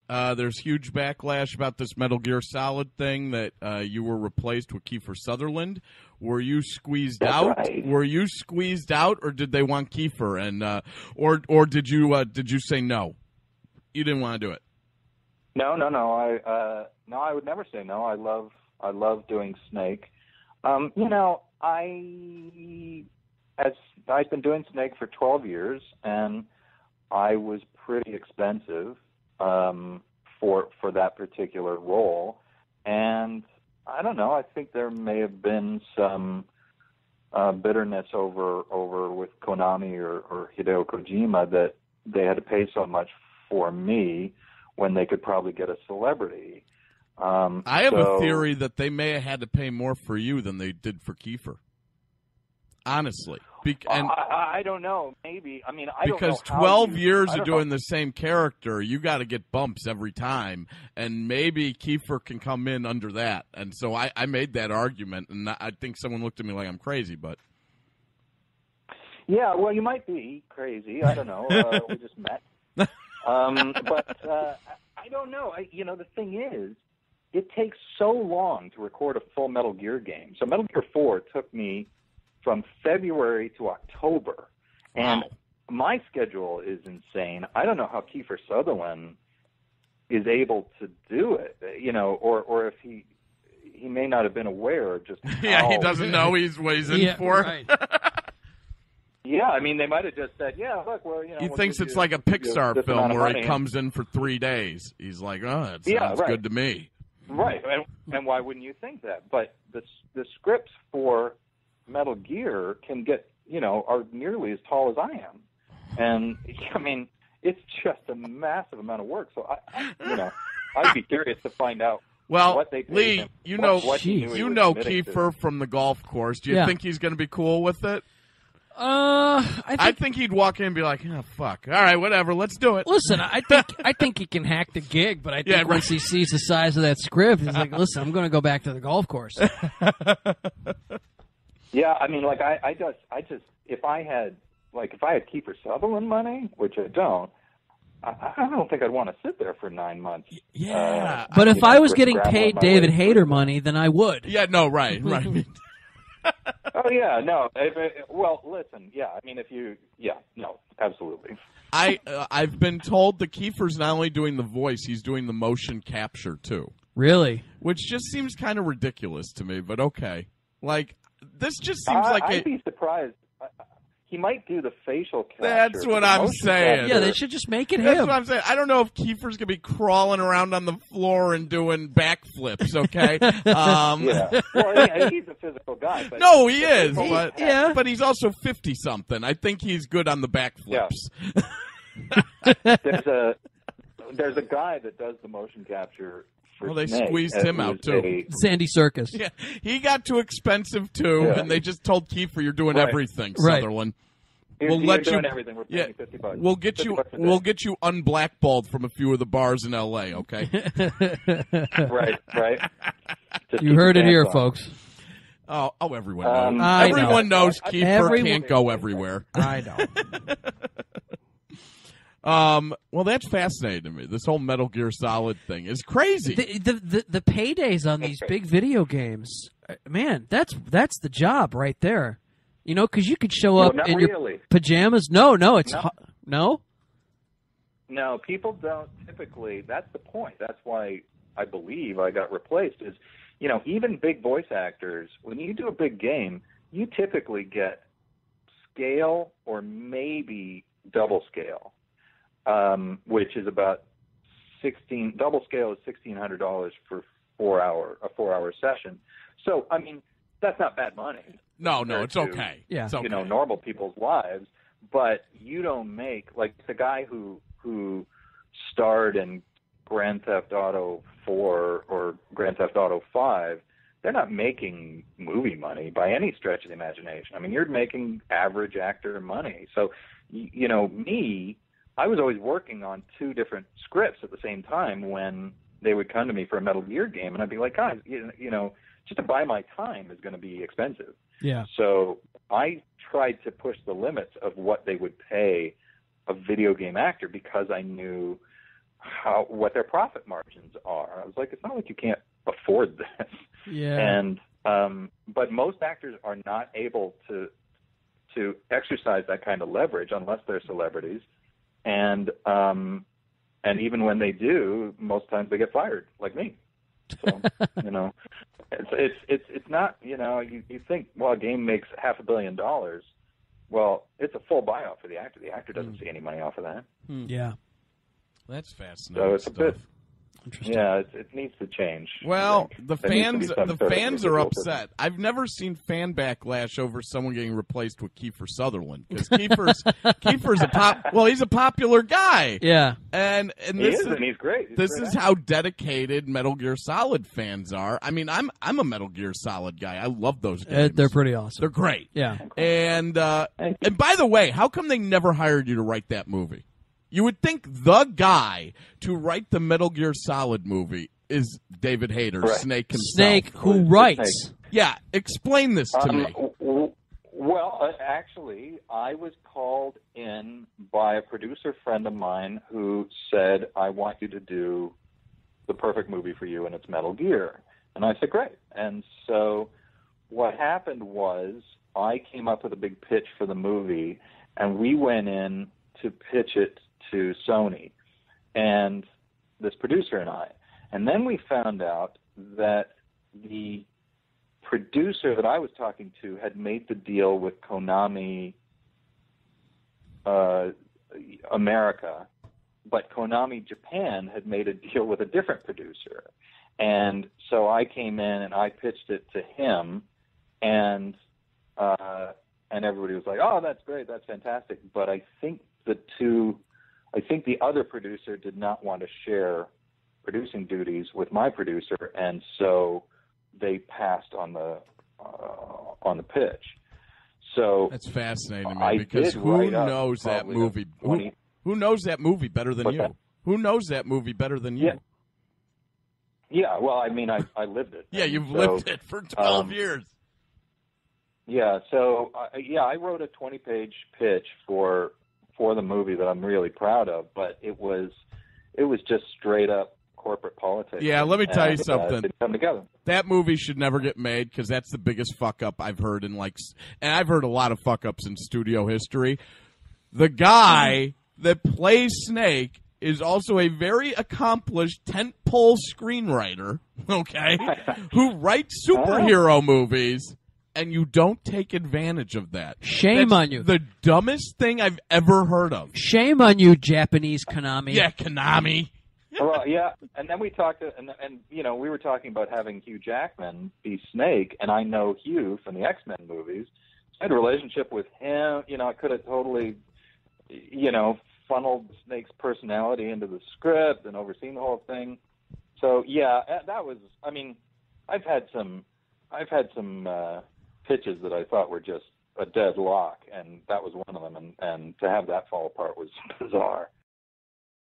There's huge backlash about this Metal Gear Solid thing that you were replaced with Kiefer Sutherland. Were you squeezed out? Right. Were you squeezed out, or did they want Kiefer? And or did you say no? You didn't want to do it. No. I would never say no. I love doing Snake. I've been doing Snake for 12 years, and I was pretty expensive for that particular role. And I don't know. I think there may have been some bitterness over with Konami or Hideo Kojima that they had to pay so much for me when they could probably get a celebrity. I have a theory that they may have had to pay more for you than they did for Kiefer. Honestly. I don't know. Maybe. I mean, I don't know. Because 12 years of doing the same character, you got to get bumps every time. And maybe Kiefer can come in under that. And so I made that argument, and I think someone looked at me like I'm crazy, but. Yeah, well, you might be crazy. I don't know. We just met. But I don't know. The thing is, it takes so long to record a full Metal Gear game. So Metal Gear 4 took me from February to October. And my schedule is insane. I don't know how Kiefer Sutherland is able to do it, or if he may not have been aware of just how... he doesn't know what he's in for. Right. Yeah, I mean, they might have just said, look, well, He thinks it's like a Pixar film where he comes in for 3 days. He's like, it sounds good to me. Right, and why wouldn't you think that? But the scripts for Metal Gear can get, are nearly as tall as I am. And, I mean, it's just a massive amount of work. So, I'd be curious to find out what they paid Lee, him, you know Kiefer from the golf course. Do you think he's going to be cool with it? I think he'd walk in and be like, "Oh fuck, all right, whatever, let's do it." Listen, I think he can hack the gig, but I think once he sees the size of that script, he's like, "Listen, I'm going to go back to the golf course." Yeah, I mean, like I just if I had Kiefer Sutherland money, which I don't think I'd want to sit there for 9 months. Yeah, but if I was getting paid David Hayter money, then I would. Yeah, no, right. Oh yeah, no. Well, listen, yeah. I mean, absolutely. I've been told that Kiefer's not only doing the voice, he's doing the motion capture too. Really? Which just seems kind of ridiculous to me, but okay. Like this just seems I'd be surprised. He might do the facial capture. That's what I'm saying. Yeah, they should just make it him. That's what I'm saying. I don't know if Kiefer's going to be crawling around on the floor and doing backflips, okay? Yeah. Well, he's a physical guy. But no, he is. But he's also 50-something. I think he's good on the backflips. Yeah. There's a guy that does the motion capture. Well, they squeezed him out, too. Sandy Circus. Yeah, he got too expensive, too, and they just told Kiefer, you're doing everything, Sutherland. We'll let you everything. We're paying $50. We'll get you unblackballed from a few of the bars in L.A., okay? Right. You heard it here, folks. Oh, everyone knows. Everyone knows Kiefer can't go everywhere. I know. Well, that's fascinating to me. This whole Metal Gear Solid thing is crazy. The paydays on these big video games, man, that's the job right there. Because you could show up in your pajamas. No. No, people don't typically. That's the point. That's why I believe I got replaced. Is even big voice actors, when you do a big game, you typically get scale or maybe double scale. Which is about double scale is $1,600 for a 4-hour session. So, I mean, that's not bad money. No, it's okay. Yeah. It's okay. Normal people's lives, but you don't make, like the guy who starred in Grand Theft Auto 4 or Grand Theft Auto 5, they're not making movie money by any stretch of the imagination. I mean, you're making average actor money. So, me, I was always working on 2 different scripts at the same time when they would come to me for a Metal Gear game, and I'd be like, guys, just to buy my time is going to be expensive. Yeah. So I tried to push the limits of what they would pay a video game actor because I knew what their profit margins are. I was like, it's not like you can't afford this. Yeah. And but most actors are not able to exercise that kind of leverage unless they're celebrities, and even when they do, most times they get fired, like me. So it's not, you think, well, a game makes $500 million. Well, it's a full buyout for the actor. The actor doesn't see any money off of that. Yeah, that's fascinating. So it's stuff. a bit. Yeah, it needs to change. Well, the fans are upset. I've never seen fan backlash over someone getting replaced with Kiefer Sutherland, because Kiefer's he's a popular guy. Yeah, and he's great. This is how dedicated Metal Gear Solid fans are. I mean, I'm a Metal Gear Solid guy. I love those games. They're pretty awesome. They're great. Yeah, and by the way, how come they never hired you to write that movie? You would think the guy to write the Metal Gear Solid movie is David Hayter, right. Snake himself. Snake, who writes. Yeah, explain this to me. Well, actually, I was called in by a producer friend of mine who said, I want you to do the perfect movie for you, and it's Metal Gear. And I said, great. And so what happened was I came up with a big pitch for the movie, and we went in to pitch it to Sony, and this producer and I. And then we found out that the producer that I was talking to had made the deal with Konami America, but Konami Japan had made a deal with a different producer. And so I came in and I pitched it to him, and everybody was like, oh, that's great, that's fantastic. But I think the other producer did not want to share producing duties with my producer, and so they passed on the pitch. So that's fascinating to me, because who knows that movie? Who knows that movie better than you? Who knows that movie better than you? Yeah. Well, I mean, I lived it. Yeah, you've lived it for 12 years. Yeah. So I wrote a 20-page pitch for the movie that I'm really proud of, but it was just straight up corporate politics. Yeah, let me tell you something. Didn't come together. That movie should never get made, because that's the biggest fuck up I've heard and I've heard a lot of fuck ups in studio history. The guy that plays Snake is also a very accomplished tentpole screenwriter, okay, who writes superhero movies. And you don't take advantage of that. Shame on you. The dumbest thing I've ever heard of. Shame on you, Japanese Konami. Yeah, Konami. Well, yeah, and then we talked, and we were talking about having Hugh Jackman be Snake, and I know Hugh from the X-Men movies. I had a relationship with him. I could have totally, funneled Snake's personality into the script and overseen the whole thing. So yeah, that was. I mean, I've had some pitches that I thought were just a dead lock, and that was one of them. And to have that fall apart was bizarre.